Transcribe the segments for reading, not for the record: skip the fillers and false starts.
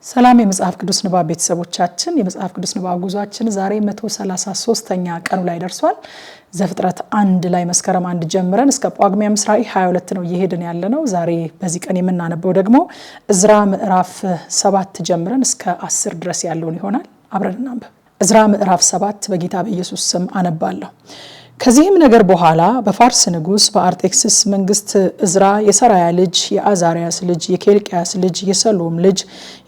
ሰላም የመጽሐፍ ቅዱስ ንባብ ቤተሰቦቻችን የመጽሐፍ ቅዱስ ንባብ ጉዟችን ዛሬ 133ኛ ቀኑ ላይ ደርሷል። ዘፍጥረት 1 ላይ መስከረም 1 ጀምረን እስከ ጳጉሜ 22 ነው እየሄድን ያለነው። ዛሬ በዚህ ቀን የምናነበው ደግሞ ዕዝራ ምዕራፍ 7 ጀምረን እስከ 10 ድረስ ያለውን ይሆናል። አብረን እናንብብ። ዕዝራ ምዕራፍ 7 በጌታ በኢየሱስ ስም አነባለሁ። ከዚህም ነገር በኋላ በፋርስ ንጉስ በአርጤክስስ መንግስት ዕዝራ የሰራያ ልጅ የአዛሪያስ ልጅ የኬልቅያስ ልጅ የሰሎም ልጅ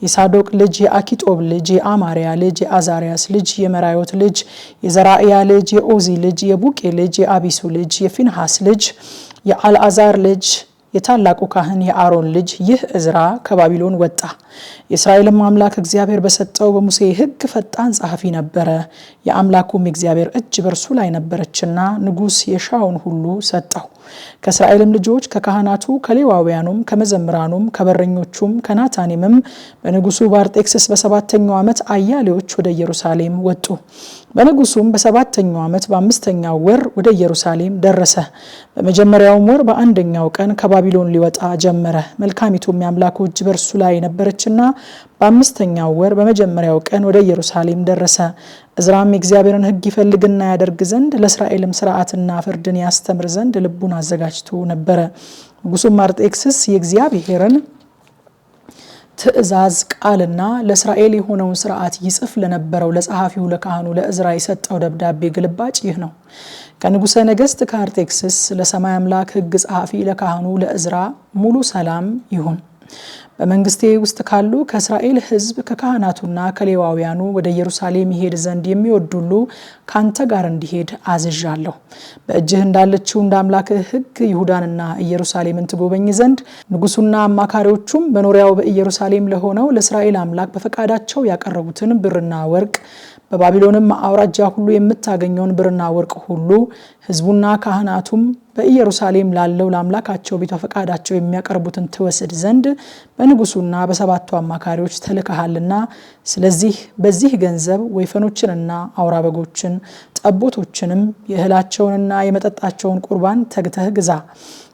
የሳዶቅ ልጅ የአኪጦብ ልጅ የአማሪያ ልጅ የአዛሪያስ ልጅ የመራዮት ልጅ የዘራእያ ልጅ የኦዚ ልጅ የቡቄ ልጅ የአቢሱ ልጅ የፊንሐስ ልጅ የአልዓዛር ልጅ የታላቁ ካህን የአሮን ልጅ ይህ ዕዝራ ከባቢሎን ወጣ። የእስራኤልም አምላክ እግዚአብሔር በሰጠው በሙሴ ሕግ ፈጣን ጸሐፊ ነበረ። የአምላኩም እግዚአብሔር እጅ በርሱ ላይ ነበረችና ንጉስ የሻውን ሁሉ ሰጠው። ከእስራኤልም ልጆች ከካህናቱ ከሌዋውያኑም ከመዘምራኑም ከበረኞቹም ከናታኒምም በንጉሱ በአርጤክስስ በሰባተኛው ዓመት አያሌዎች ወደ ኢየሩሳሌም ወጡ። በንጉሱም በሰባተኛው ዓመት በአምስተኛው ወር ወደ ኢየሩሳሌም ደረሰ። በመጀመሪያውም ወር በአንደኛው ቀን ከባቢሎን ሊወጣ ጀመረ። መልካሚቱም የአምላኩ እጅ በርሱ ላይ ነበረችና በአምስተኛው ወር በመጀመሪያው ቀን ወደ ኢየሩሳሌም ደረሰ። ዕዝራም የእግዚአብሔርን ሕግ ይፈልግና ያደርግ ዘንድ ለእስራኤልም ሥርዓትና ፍርድን ያስተምር ዘንድ ልቡን አዘጋጅቶ ነበረ። ንጉሱም አርጤክስስ የእግዚአብሔርን ትእዛዝ ቃልና ለእስራኤል የሆነውን ሥርዓት ይጽፍ ለነበረው ለጸሐፊው ለካህኑ ለዕዝራ የሰጠው ደብዳቤ ግልባጭ ይህ ነው። ከንጉሠ ነገሥት ከአርጤክስስ ለሰማይ አምላክ ሕግ ጸሐፊ ለካህኑ ለዕዝራ ሙሉ ሰላም ይሁን። በመንግስቴ ውስጥ ካሉ ከእስራኤል ሕዝብ ከካህናቱና ከሌዋውያኑ ወደ ኢየሩሳሌም ይሄድ ዘንድ የሚወዱሉ ካንተ ጋር እንዲሄድ አዝዣለሁ። በእጅህ እንዳለችው እንደ አምላክህ ሕግ ይሁዳንና ኢየሩሳሌምን ትጎበኝ ዘንድ ንጉሱና አማካሪዎቹም በኖሪያው በኢየሩሳሌም ለሆነው ለእስራኤል አምላክ በፈቃዳቸው ያቀረቡትን ብርና ወርቅ በባቢሎንም አውራጃ ሁሉ የምታገኘውን ብርና ወርቅ ሁሉ ሕዝቡና ካህናቱም በኢየሩሳሌም ላለው ለአምላካቸው ቤት ፈቃዳቸው የሚያቀርቡትን ትወስድ ዘንድ በንጉሱና በሰባቱ አማካሪዎች ተልከሃልና፣ ስለዚህ በዚህ ገንዘብ ወይፈኖችንና አውራ በጎችን ጠቦቶችንም የእህላቸውንና የመጠጣቸውን ቁርባን ተግተህ ግዛ።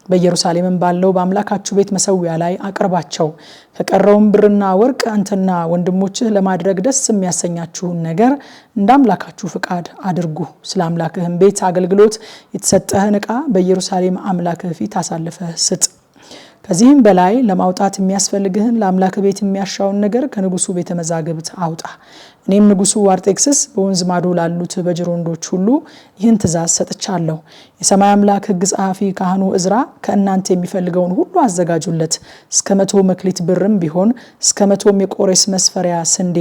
በኢየሩሳሌምም ባለው በአምላካችሁ ቤት መሰዊያ ላይ አቅርባቸው። ከቀረውም ብርና ወርቅ አንተና ወንድሞችህ ለማድረግ ደስ የሚያሰኛችሁን ነገር እንደ አምላካችሁ ፍቃድ አድርጉ። ስለ አምላክህም ቤት አገልግሎት የተሰጠህን ዕቃ በኢየሩሳሌም አምላክህ ፊት አሳልፈህ ስጥ። ከዚህም በላይ ለማውጣት የሚያስፈልግህን ለአምላክ ቤት የሚያሻውን ነገር ከንጉሱ ቤተ መዛግብት አውጣ። እኔም ንጉሱ አርጤክስስ በወንዝ ማዶ ላሉት በጅሮንዶች ሁሉ ይህን ትእዛዝ ሰጥቻለሁ። የሰማይ አምላክ ሕግ ጸሐፊ ካህኑ ዕዝራ ከእናንተ የሚፈልገውን ሁሉ አዘጋጁለት። እስከ 100 መክሊት ብርም ቢሆን እስከ 100 የቆሬስ መስፈሪያ ስንዴ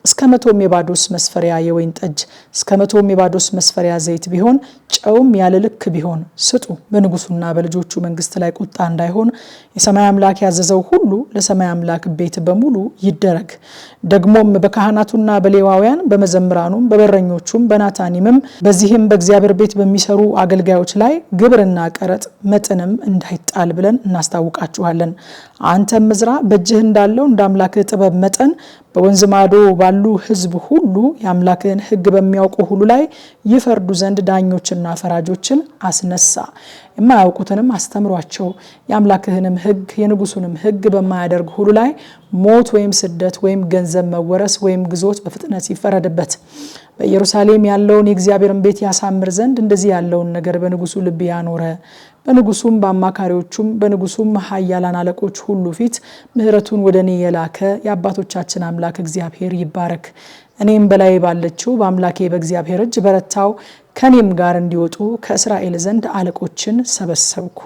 እስከ 100 የባዶስ መስፈሪያ የወይን ጠጅ እስከ 100 የባዶስ መስፈሪያ ዘይት ቢሆን ጨውም ያለ ልክ ቢሆን ስጡ። በንጉሱና በልጆቹ መንግስት ላይ ቁጣ እንዳይሆን የሰማይ አምላክ ያዘዘው ሁሉ ለሰማይ አምላክ ቤት በሙሉ ይደረግ። ደግሞም በካህናቱና በሌዋውያን በመዘምራኑም በበረኞቹም በናታኒምም በዚህም በእግዚአብሔር ቤት በሚሰሩ አገልጋዮች ላይ ግብርና ቀረጥ መጠንም እንዳይጣል ብለን እናስታውቃችኋለን። አንተም ዕዝራ በእጅህ እንዳለው እንደ አምላክህ ጥበብ መጠን በወንዝ ማዶ ባሉ ሕዝብ ሁሉ የአምላክህን ሕግ በሚያውቁ ሁሉ ላይ ይፈርዱ ዘንድ ዳኞችና ፈራጆችን አስነሳ። የማያውቁትንም አስተምሯቸው። የአምላክህንም ሕግ የንጉሱንም ሕግ በማያደርግ ሁሉ ላይ ሞት ወይም ስደት ወይም ገንዘብ መወረስ ወይም ግዞት በፍጥነት ይፈረድበት። በኢየሩሳሌም ያለውን የእግዚአብሔርን ቤት ያሳምር ዘንድ እንደዚህ ያለውን ነገር በንጉሱ ልብ ያኖረ። በንጉሱም በአማካሪዎቹም በንጉሱም ኃያላን አለቆች ሁሉ ፊት ምሕረቱን ወደ እኔ የላከ የአባቶቻችን አምላክ እግዚአብሔር ይባረክ። እኔም በላይ ባለችው በአምላኬ በእግዚአብሔር እጅ በረታው። ከኔም ጋር እንዲወጡ ከእስራኤል ዘንድ አለቆችን ሰበሰብኩ።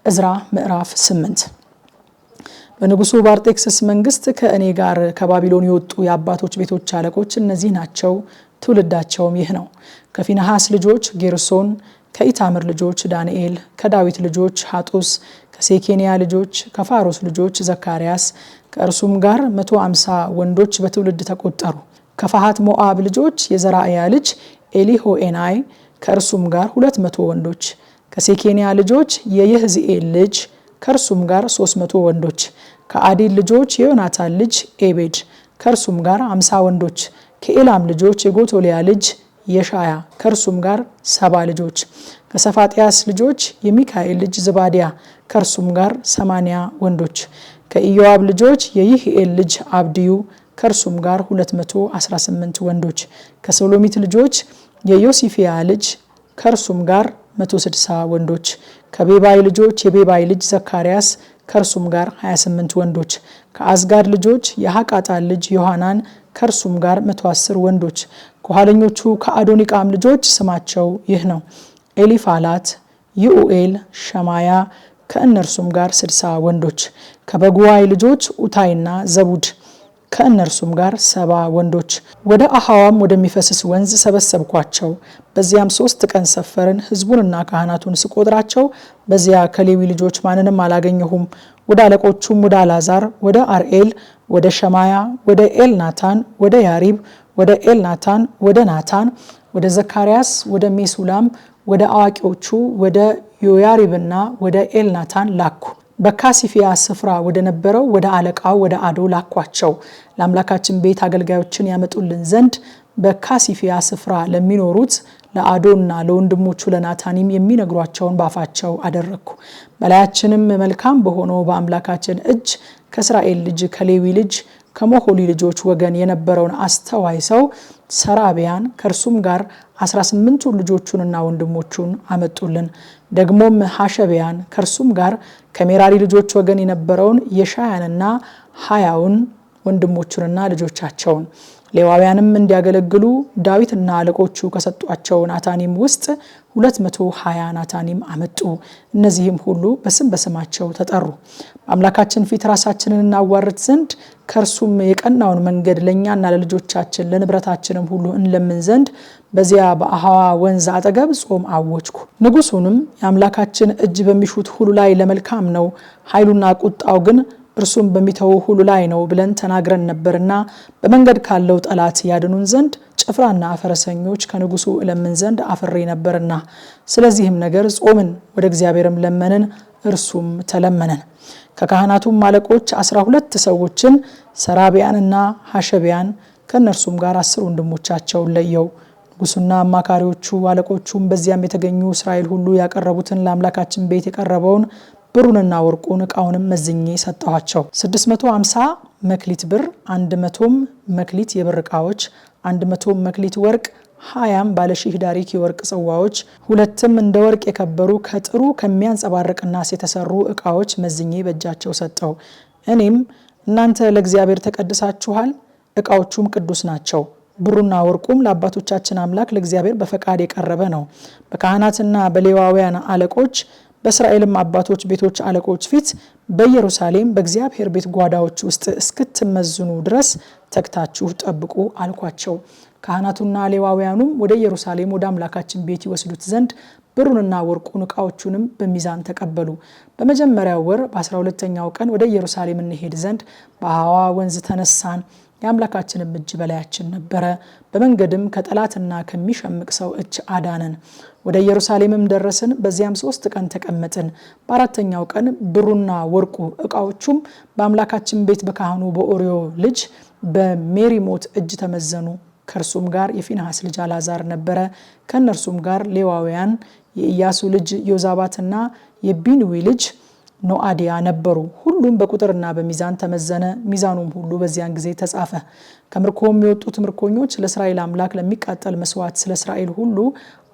ዕዝራ ምዕራፍ 8 በንጉሱ በአርጤክስስ መንግስት ከእኔ ጋር ከባቢሎን የወጡ የአባቶች ቤቶች አለቆች እነዚህ ናቸው። ትውልዳቸውም ይህ ነው። ከፊንሐስ ልጆች ጌርሶን፣ ከኢታምር ልጆች ዳንኤል፣ ከዳዊት ልጆች ሐጡስ፣ ከሴኬንያ ልጆች ከፋሮስ ልጆች ዘካርያስ፣ ከእርሱም ጋር 150 ወንዶች በትውልድ ተቆጠሩ። ከፋሃት ሞዓብ ልጆች የዘራእያ ልጅ ኤሊሆኤናይ፣ ከእርሱም ጋር 200 ወንዶች። ከሴኬንያ ልጆች የየህዝኤል ልጅ፣ ከእርሱም ጋር 300 ወንዶች። ከአዲል ልጆች የዮናታን ልጅ ኤቤድ፣ ከእርሱም ጋር 50 ወንዶች። ከኤላም ልጆች የጎቶሊያ ልጅ የሻያ፣ ከእርሱም ጋር 70 ልጆች። ከሰፋጥያስ ልጆች የሚካኤል ልጅ ዝባዲያ፣ ከእርሱም ጋር 80 ወንዶች። ከኢዮአብ ልጆች የይህኤል ልጅ አብድዩ ከእርሱም ጋር 218 ወንዶች። ከሰሎሚት ልጆች የዮሲፊያ ልጅ ከእርሱም ጋር 160 ወንዶች። ከቤባይ ልጆች የቤባይ ልጅ ዘካርያስ ከእርሱም ጋር 28 ወንዶች። ከአዝጋድ ልጆች የሐቃጣን ልጅ ዮሐናን ከእርሱም ጋር 110 ወንዶች። ከኋለኞቹ ከአዶኒቃም ልጆች ስማቸው ይህ ነው፣ ኤሊፋላት፣ ይኡኤል፣ ሸማያ ከእነርሱም ጋር 60 ወንዶች። ከበጉዋይ ልጆች ኡታይና ዘቡድ ከእነርሱም ጋር 70 ወንዶች። ወደ አሐዋም ወደሚፈስስ ወንዝ ሰበሰብኳቸው። በዚያም 3 ቀን ሰፈርን። ሕዝቡንና ካህናቱን ስቆጥራቸው በዚያ ከሌዊ ልጆች ማንንም አላገኘሁም። ወደ አለቆቹም ወደ አልዓዛር፣ ወደ አርኤል፣ ወደ ሸማያ፣ ወደ ኤልናታን፣ ወደ ያሪብ፣ ወደ ኤልናታን፣ ወደ ናታን፣ ወደ ዘካርያስ፣ ወደ ሜሱላም፣ ወደ አዋቂዎቹ ወደ ዮያሪብና ወደ ኤልናታን ላኩ። በካሲፊያ ስፍራ ወደ ነበረው ወደ አለቃው ወደ አዶ ላኳቸው። ለአምላካችን ቤት አገልጋዮችን ያመጡልን ዘንድ በካሲፊያ ስፍራ ለሚኖሩት ለአዶና ለወንድሞቹ ለናታኒም የሚነግሯቸውን ባፋቸው አደረግኩ። በላያችንም መልካም በሆነው በአምላካችን እጅ ከእስራኤል ልጅ ከሌዊ ልጅ ከሞሆሊ ልጆች ወገን የነበረውን አስተዋይ ሰው ሰራቢያን ከእርሱም ጋር 18 ልጆቹንና ወንድሞቹን አመጡልን። ደግሞም ሐሸቢያን ከእርሱም ጋር ከሜራሪ ልጆች ወገን የነበረውን የሻያንና 20ውን ወንድሞቹንና ልጆቻቸውን። ሌዋውያንም እንዲያገለግሉ ዳዊትና አለቆቹ ከሰጧቸው ናታኒም ውስጥ 220 ናታኒም አመጡ። እነዚህም ሁሉ በስም በስማቸው ተጠሩ። በአምላካችን ፊት ራሳችንን እናዋርድ ዘንድ ከእርሱም የቀናውን መንገድ ለእኛና ለልጆቻችን ለንብረታችንም ሁሉ እንለምን ዘንድ በዚያ በአሐዋ ወንዝ አጠገብ ጾም አወጅኩ። ንጉሱንም የአምላካችን እጅ በሚሹት ሁሉ ላይ ለመልካም ነው፣ ኃይሉና ቁጣው ግን እርሱም በሚተው ሁሉ ላይ ነው ብለን ተናግረን ነበርና በመንገድ ካለው ጠላት ያድኑን ዘንድ ጭፍራና ፈረሰኞች ከንጉሱ እለምን ዘንድ አፍሬ ነበርና፣ ስለዚህም ነገር ጾምን፣ ወደ እግዚአብሔርም ለመንን፣ እርሱም ተለመነን። ከካህናቱም አለቆች 12 ሰዎችን ሰራቢያንና ሐሸቢያን ከእነርሱም ጋር 10 ወንድሞቻቸውን ለየው። ንጉሱና አማካሪዎቹ አለቆቹም በዚያም የተገኙ እስራኤል ሁሉ ያቀረቡትን ለአምላካችን ቤት የቀረበውን ብሩንና ወርቁን ዕቃውንም መዝኜ ሰጠኋቸው። 650 መክሊት ብር፣ 100 መክሊት የብር ዕቃዎች፣ 100 መክሊት ወርቅ፣ 20 ባለሺህ ዳሪክ የወርቅ ጽዋዎች፣ 2 እንደ ወርቅ የከበሩ ከጥሩ ከሚያንጸባርቅ ናስ የተሰሩ ዕቃዎች መዝኜ በእጃቸው ሰጠው። እኔም እናንተ ለእግዚአብሔር ተቀድሳችኋል፣ ዕቃዎቹም ቅዱስ ናቸው። ብሩና ወርቁም ለአባቶቻችን አምላክ ለእግዚአብሔር በፈቃድ የቀረበ ነው። በካህናትና በሌዋውያን አለቆች በእስራኤልም አባቶች ቤቶች አለቆች ፊት በኢየሩሳሌም በእግዚአብሔር ቤት ጓዳዎች ውስጥ እስክትመዝኑ ድረስ ተግታችሁ ጠብቁ አልኳቸው። ካህናቱና ሌዋውያኑም ወደ ኢየሩሳሌም ወደ አምላካችን ቤት ይወስዱት ዘንድ ብሩንና ወርቁን ዕቃዎቹንም በሚዛን ተቀበሉ። በመጀመሪያው ወር በ12ኛው ቀን ወደ ኢየሩሳሌም እንሄድ ዘንድ በአሐዋ ወንዝ ተነሳን። የአምላካችንም እጅ በላያችን ነበረ። በመንገድም ከጠላትና ከሚሸምቅ ሰው እጅ አዳነን። ወደ ኢየሩሳሌምም ደረስን። በዚያም 3 ቀን ተቀመጥን። በ4ኛው ቀን ብሩና ወርቁ ዕቃዎቹም በአምላካችን ቤት በካህኑ በኦርዮ ልጅ በሜሪሞት እጅ ተመዘኑ። ከእርሱም ጋር የፊንሐስ ልጅ አልዓዛር ነበረ። ከእነርሱም ጋር ሌዋውያን የኢያሱ ልጅ ዮዛባትና የቢንዊ ልጅ ኖአዲያ ነበሩ። ሁሉም በቁጥርና በሚዛን ተመዘነ። ሚዛኑም ሁሉ በዚያን ጊዜ ተጻፈ። ከምርኮም የወጡት ምርኮኞች ለእስራኤል አምላክ ለሚቃጠል መስዋዕት ስለ እስራኤል ሁሉ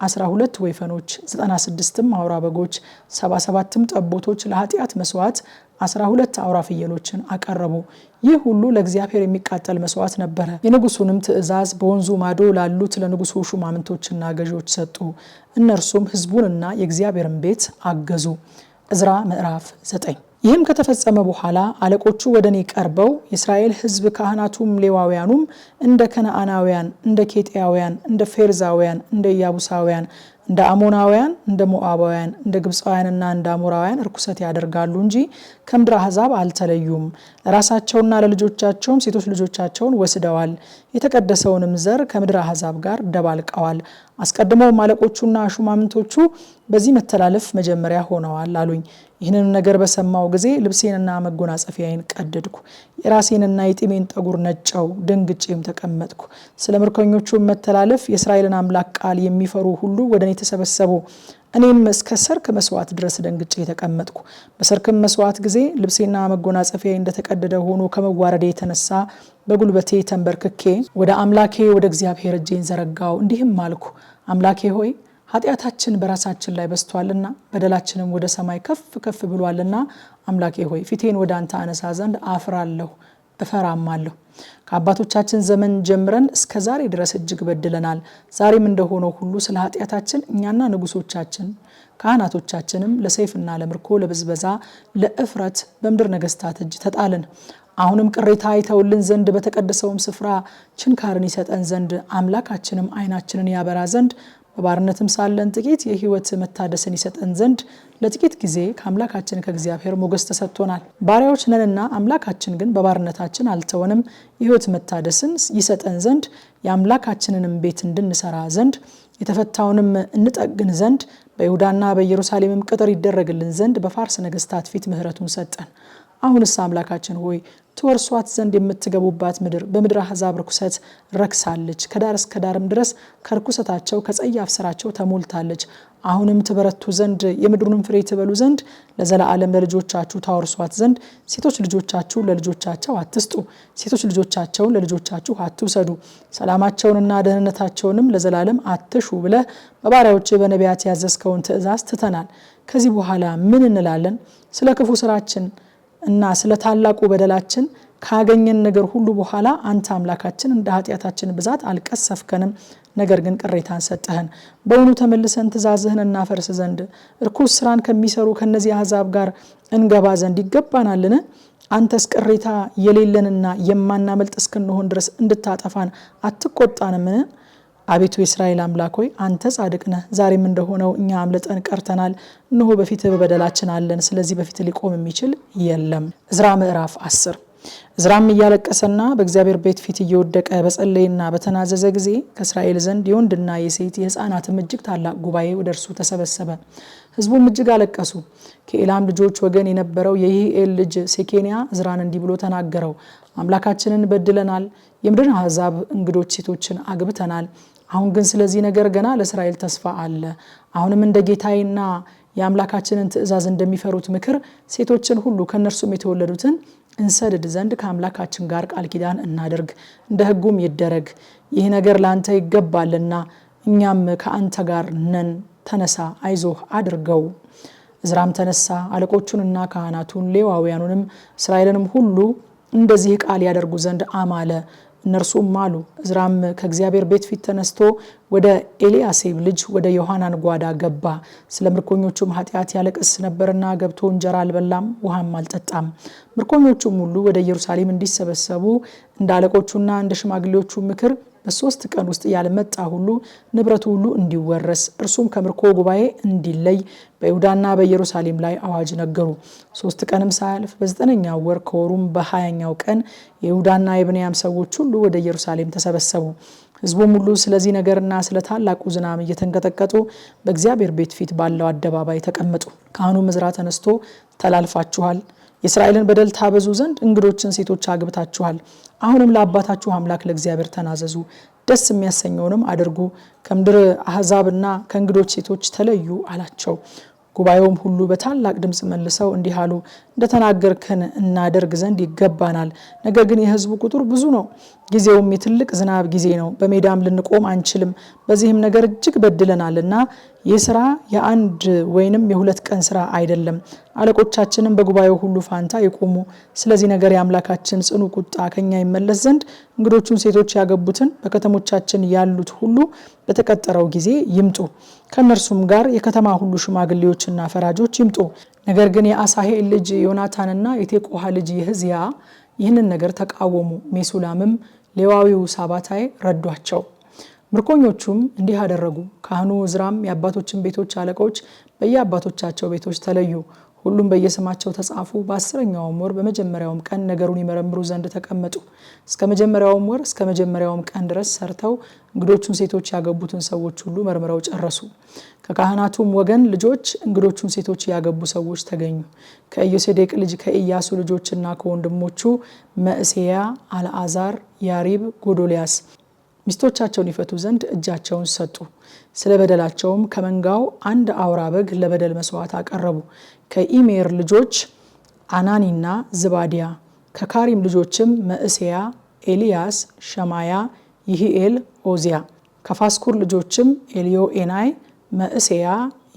12 ወይፈኖች፣ 96 አውራ በጎች፣ 77 ጠቦቶች፣ ለኃጢአት መስዋዕት 12 አውራ ፍየሎችን አቀረቡ። ይህ ሁሉ ለእግዚአብሔር የሚቃጠል መስዋዕት ነበረ። የንጉሱንም ትእዛዝ በወንዙ ማዶ ላሉት ለንጉሱ ሹማምንቶችና ገዢዎች ሰጡ። እነርሱም ሕዝቡንና የእግዚአብሔርን ቤት አገዙ። ዕዝራ ምዕራፍ 9። ይህም ከተፈጸመ በኋላ አለቆቹ ወደ እኔ ቀርበው የእስራኤል ሕዝብ ካህናቱም ሌዋውያኑም እንደ ከነዓናውያን፣ እንደ ኬጢያውያን፣ እንደ ፌርዛውያን፣ እንደ ኢያቡሳውያን፣ እንደ አሞናውያን፣ እንደ ሞዓባውያን፣ እንደ ግብፃውያንና እንደ አሞራውያን ርኩሰት ያደርጋሉ እንጂ ከምድረ አሕዛብ አልተለዩም። ለራሳቸውና ለልጆቻቸውም ሴቶች ልጆቻቸውን ወስደዋል። የተቀደሰውንም ዘር ከምድረ አሕዛብ ጋር ደባልቀዋል። አስቀድመው አለቆቹና ሹማምንቶቹ በዚህ መተላለፍ መጀመሪያ ሆነዋል አሉኝ። ይህንን ነገር በሰማው ጊዜ ልብሴንና መጎናጸፊያዬን ቀደድኩ፣ የራሴንና የጢሜን ጠጉር ነጨው፣ ደንግጬም ተቀመጥኩ። ስለ ምርኮኞቹ መተላለፍ የእስራኤልን አምላክ ቃል የሚፈሩ ሁሉ ወደ እኔ ተሰበሰቡ። እኔም እስከ ሰርክ መስዋዕት ድረስ ደንግጬ ተቀመጥኩ። በሰርክም መስዋዕት ጊዜ ልብሴና መጎናጸፊያ እንደተቀደደ ሆኖ ከመዋረዴ የተነሳ በጉልበቴ ተንበርክኬ ወደ አምላኬ ወደ እግዚአብሔር እጄን ዘረጋው፣ እንዲህም አልኩ፣ አምላኬ ሆይ ኃጢአታችን በራሳችን ላይ በስቷልና በደላችንም ወደ ሰማይ ከፍ ከፍ ብሏልና አምላኬ ሆይ ፊቴን ወደ አንተ አነሳ ዘንድ አፍራለሁ እፈራማለሁ። ከአባቶቻችን ዘመን ጀምረን እስከ ዛሬ ድረስ እጅግ በድለናል። ዛሬም እንደሆነው ሁሉ ስለ ኃጢአታችን እኛና ንጉሶቻችን ካህናቶቻችንም ለሰይፍና ለምርኮ ለብዝበዛ ለእፍረት በምድር ነገስታት እጅ ተጣልን። አሁንም ቅሬታ አይተውልን ዘንድ በተቀደሰውም ስፍራ ችንካርን ይሰጠን ዘንድ አምላካችንም ዓይናችንን ያበራ ዘንድ በባርነትም ሳለን ጥቂት የህይወት መታደስን ይሰጠን ዘንድ ለጥቂት ጊዜ ከአምላካችን ከእግዚአብሔር ሞገስ ተሰጥቶናል። ባሪያዎች ነንና አምላካችን ግን በባርነታችን አልተወንም። የህይወት መታደስን ይሰጠን ዘንድ የአምላካችንንም ቤት እንድንሰራ ዘንድ የተፈታውንም እንጠግን ዘንድ በይሁዳና በኢየሩሳሌምም ቅጥር ይደረግልን ዘንድ በፋርስ ነገስታት ፊት ምህረቱን ሰጠን። አሁንስ አምላካችን ሆይ ትወርሷት ዘንድ የምትገቡባት ምድር በምድር አሕዛብ ርኩሰት ረክሳለች፣ ከዳር እስከ ዳርም ድረስ ከርኩሰታቸው ከጸያፍ ስራቸው ተሞልታለች። አሁንም ትበረቱ ዘንድ የምድሩንም ፍሬ ትበሉ ዘንድ ለዘላለም ለልጆቻችሁ ታወርሷት ዘንድ ሴቶች ልጆቻችሁ ለልጆቻቸው አትስጡ፣ ሴቶች ልጆቻቸውን ለልጆቻችሁ አትውሰዱ፣ ሰላማቸውንና ደህንነታቸውንም ለዘላለም አትሹ ብለህ በባሪያዎች በነቢያት ያዘዝከውን ትእዛዝ ትተናል። ከዚህ በኋላ ምን እንላለን? ስለ ክፉ ስራችን እና ስለ ታላቁ በደላችን ካገኘን ነገር ሁሉ በኋላ አንተ አምላካችን እንደ ኃጢአታችን ብዛት አልቀሰፍከንም፣ ነገር ግን ቅሬታን ሰጠህን። በእውኑ ተመልሰን ትእዛዝህን እናፈርስ ዘንድ እርኩስ ስራን ከሚሰሩ ከነዚህ አሕዛብ ጋር እንገባ ዘንድ ይገባናልን? አንተስ ቅሬታ የሌለንና የማናመልጥ እስክንሆን ድረስ እንድታጠፋን አትቆጣንምን? አቤቱ የእስራኤል አምላክ ሆይ አንተ ጻድቅ ነህ። ዛሬም እንደሆነው እኛ አምልጠን ቀርተናል። እነሆ በፊትህ በበደላችን አለን፣ ስለዚህ በፊትህ ሊቆም የሚችል የለም። ዕዝራ ምዕራፍ 10። ዕዝራም እያለቀሰና በእግዚአብሔር ቤት ፊት እየወደቀ በጸለይና በተናዘዘ ጊዜ ከእስራኤል ዘንድ የወንድና የሴት የሕፃናትም እጅግ ታላቅ ጉባኤ ወደ እርሱ ተሰበሰበ። ሕዝቡም እጅግ አለቀሱ። ከኤላም ልጆች ወገን የነበረው የይህኤል ልጅ ሴኬንያ ዕዝራን እንዲህ ብሎ ተናገረው። አምላካችንን በድለናል፣ የምድርን አሕዛብ እንግዶች ሴቶችን አግብተናል። አሁን ግን ስለዚህ ነገር ገና ለእስራኤል ተስፋ አለ። አሁንም እንደ ጌታዬና የአምላካችንን ትእዛዝ እንደሚፈሩት ምክር ሴቶችን ሁሉ ከነርሱም የተወለዱትን እንሰድድ ዘንድ ከአምላካችን ጋር ቃል ኪዳን እናደርግ፣ እንደ ሕጉም ይደረግ። ይህ ነገር ለአንተ ይገባልና እኛም ከአንተ ጋር ነን። ተነሳ፣ አይዞህ አድርገው። ዕዝራም ተነሳ፣ አለቆቹንና ካህናቱን ሌዋውያኑንም እስራኤልንም ሁሉ እንደዚህ ቃል ያደርጉ ዘንድ አማለ። እነርሱም አሉ። ዕዝራም ከእግዚአብሔር ቤት ፊት ተነስቶ ወደ ኤልያሴብ ልጅ ወደ ዮሐናን ጓዳ ገባ። ስለ ምርኮኞቹም ኃጢአት ያለቅስ ነበርና ገብቶ እንጀራ አልበላም ውሃም አልጠጣም። ምርኮኞቹም ሁሉ ወደ ኢየሩሳሌም እንዲሰበሰቡ እንደ አለቆቹና እንደ ሽማግሌዎቹ ምክር በ3 ቀን ውስጥ ያልመጣ ሁሉ ንብረቱ ሁሉ እንዲወረስ እርሱም ከምርኮ ጉባኤ እንዲለይ በይሁዳና በኢየሩሳሌም ላይ አዋጅ ነገሩ። 3 ቀንም ሳያልፍ በ9ኛው ወር ከወሩም በ20ኛው ቀን የይሁዳና የብንያም ሰዎች ሁሉ ወደ ኢየሩሳሌም ተሰበሰቡ። ሕዝቡም ሁሉ ስለዚህ ነገርና ስለ ታላቁ ዝናብ እየተንቀጠቀጡ በእግዚአብሔር ቤት ፊት ባለው አደባባይ ተቀመጡ። ካህኑም ዕዝራ ተነስቶ ተላልፋችኋል፣ የእስራኤልን በደል ታበዙ ዘንድ እንግዶችን ሴቶች አግብታችኋል። አሁንም ለአባታችሁ አምላክ ለእግዚአብሔር ተናዘዙ፣ ደስ የሚያሰኘውንም አድርጉ፣ ከምድር አሕዛብና ከእንግዶች ሴቶች ተለዩ አላቸው። ጉባኤውም ሁሉ በታላቅ ድምፅ መልሰው እንዲህ አሉ፣ እንደተናገርከን እናደርግ ዘንድ ይገባናል። ነገር ግን የሕዝቡ ቁጥር ብዙ ነው፣ ጊዜውም የትልቅ ዝናብ ጊዜ ነው። በሜዳም ልንቆም አንችልም። በዚህም ነገር እጅግ በድለናልና ይህ ስራ የአንድ ወይንም የ2 ቀን ስራ አይደለም። አለቆቻችንም በጉባኤው ሁሉ ፋንታ ይቆሙ። ስለዚህ ነገር የአምላካችን ጽኑ ቁጣ ከኛ ይመለስ ዘንድ እንግዶቹን ሴቶች ያገቡትን በከተሞቻችን ያሉት ሁሉ በተቀጠረው ጊዜ ይምጡ። ከነርሱም ጋር የከተማ ሁሉ ሽማግሌዎችና ፈራጆች ይምጡ። ነገር ግን የአሳሄል ልጅ ዮናታንና የቴቆሃ ልጅ የሕዝያ ይህንን ነገር ተቃወሙ። ሜሱላምም ሌዋዊው ሳባታይ ረዷቸው። ምርኮኞቹም እንዲህ አደረጉ። ካህኑ ዕዝራም የአባቶችን ቤቶች አለቆች በየአባቶቻቸው ቤቶች ተለዩ። ሁሉም በየስማቸው ተጻፉ። በ10ኛውም ወር በመጀመሪያውም ቀን ነገሩን ይመረምሩ ዘንድ ተቀመጡ። እስከ መጀመሪያውም ወር እስከ መጀመሪያውም ቀን ድረስ ሰርተው እንግዶቹን ሴቶች ያገቡትን ሰዎች ሁሉ መርምረው ጨረሱ። ከካህናቱም ወገን ልጆች እንግዶቹን ሴቶች ያገቡ ሰዎች ተገኙ። ከኢዮሴዴቅ ልጅ ከኢያሱ ልጆችና ከወንድሞቹ መዕሤያ፣ አልዓዛር፣ ያሪብ፣ ጎዶልያስ ሚስቶቻቸውን ይፈቱ ዘንድ እጃቸውን ሰጡ። ስለ በደላቸውም ከመንጋው አንድ አውራ በግ ለበደል መስዋዕት አቀረቡ። ከኢሜር ልጆች አናኒና ዝባዲያ፣ ከካሪም ልጆችም መእሴያ፣ ኤልያስ፣ ሸማያ፣ ይሂኤል፣ ኦዚያ፣ ከፋስኩር ልጆችም ኤልዮኤናይ፣ መእሴያ፣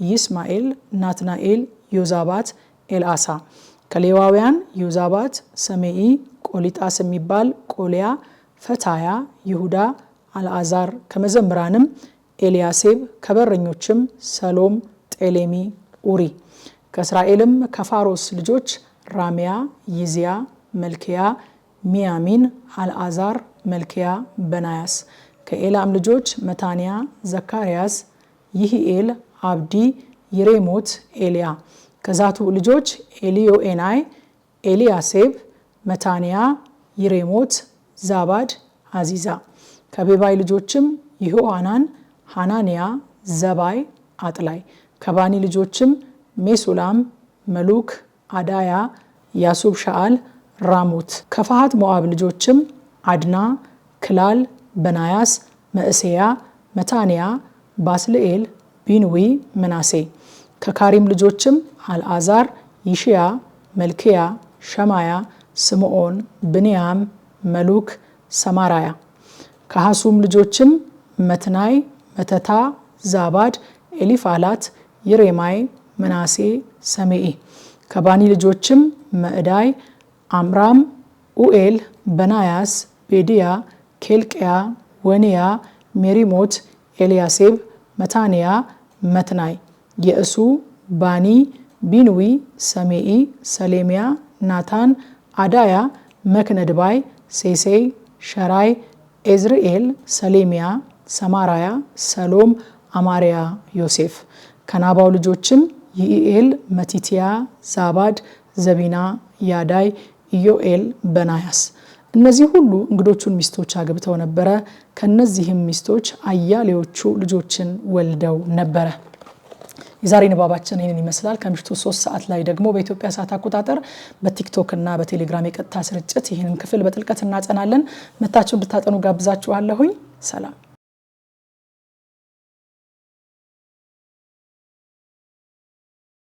ይስማኤል፣ ናትናኤል፣ ዮዛባት፣ ኤልአሳ፣ ከሌዋውያን ዮዛባት፣ ሰሜኢ፣ ቆሊጣስ የሚባል ቆሊያ፣ ፈታያ፣ ይሁዳ፣ አልዓዛር፣ ከመዘምራንም ኤልያሴብ፣ ከበረኞችም ሰሎም፣ ጤሌሚ፣ ኡሪ፣ ከእስራኤልም ከፋሮስ ልጆች ራሚያ፣ ይዝያ፣ መልክያ፣ ሚያሚን፣ አልዓዛር፣ መልክያ፣ በናያስ፣ ከኤላም ልጆች መታንያ፣ ዘካርያስ፣ ይሂኤል፣ አብዲ፣ ይሬሞት፣ ኤልያ፣ ከዛቱ ልጆች ኤልዮኤናይ፣ ኤልያሴብ፣ መታንያ፣ ይሬሞት፣ ዛባድ፣ አዚዛ፣ ከቤባይ ልጆችም ይሆአናን፣ ሐናንያ፣ ዘባይ፣ አጥላይ፣ ከባኒ ልጆችም ሜሱላም፣ መሉክ፣ አዳያ፣ ያሱብ ሻአል፣ ራሙት፣ ከፋሃት ሞዓብ ልጆችም አድና፣ ክላል፣ በናያስ፣ መእሴያ፣ መታንያ፣ ባስልኤል፣ ቢንዊ፣ ምናሴ፣ ከካሪም ልጆችም አልዓዛር፣ ይሽያ፣ መልክያ፣ ሸማያ፣ ስምዖን፣ ብንያም፣ መሉክ፣ ሰማራያ፣ ከሐሱም ልጆችም መትናይ፣ መተታ፣ ዛባድ፣ ኤሊፋላት፣ ይሬማይ፣ ምናሴ፣ ሰሜኢ፣ ከባኒ ልጆችም መዕዳይ፣ አምራም፣ ኡኤል፣ በናያስ፣ ቤድያ፣ ኬልቅያ፣ ወንያ፣ ሜሪሞት፣ ኤልያሴብ፣ መታንያ፣ መትናይ፣ የእሱ፣ ባኒ፣ ቢንዊ፣ ሰሜኢ፣ ሰሌምያ፣ ናታን፣ አዳያ፣ መክነድባይ፣ ሴሴይ፣ ሸራይ፣ ኤዝርኤል፣ ሰሌምያ፣ ሰማራያ፣ ሰሎም፣ አማርያ፣ ዮሴፍ፣ ከናባው ልጆችም ይኢኤል፣ መቲትያ፣ ዛባድ፣ ዘቢና፣ ያዳይ፣ ኢዮኤል፣ በናያስ። እነዚህ ሁሉ እንግዶቹን ሚስቶች አግብተው ነበረ። ከነዚህም ሚስቶች አያሌዎቹ ልጆችን ወልደው ነበረ። የዛሬ ንባባችን ይህንን ይመስላል። ከምሽቱ 3 ሰዓት ላይ ደግሞ በኢትዮጵያ ሰዓት አቆጣጠር በቲክቶክ እና በቴሌግራም የቀጥታ ስርጭት ይህንን ክፍል በጥልቀት እናጠናለን። መታችሁ እንድታጠኑ ጋብዛችኋለሁኝ። ሰላም።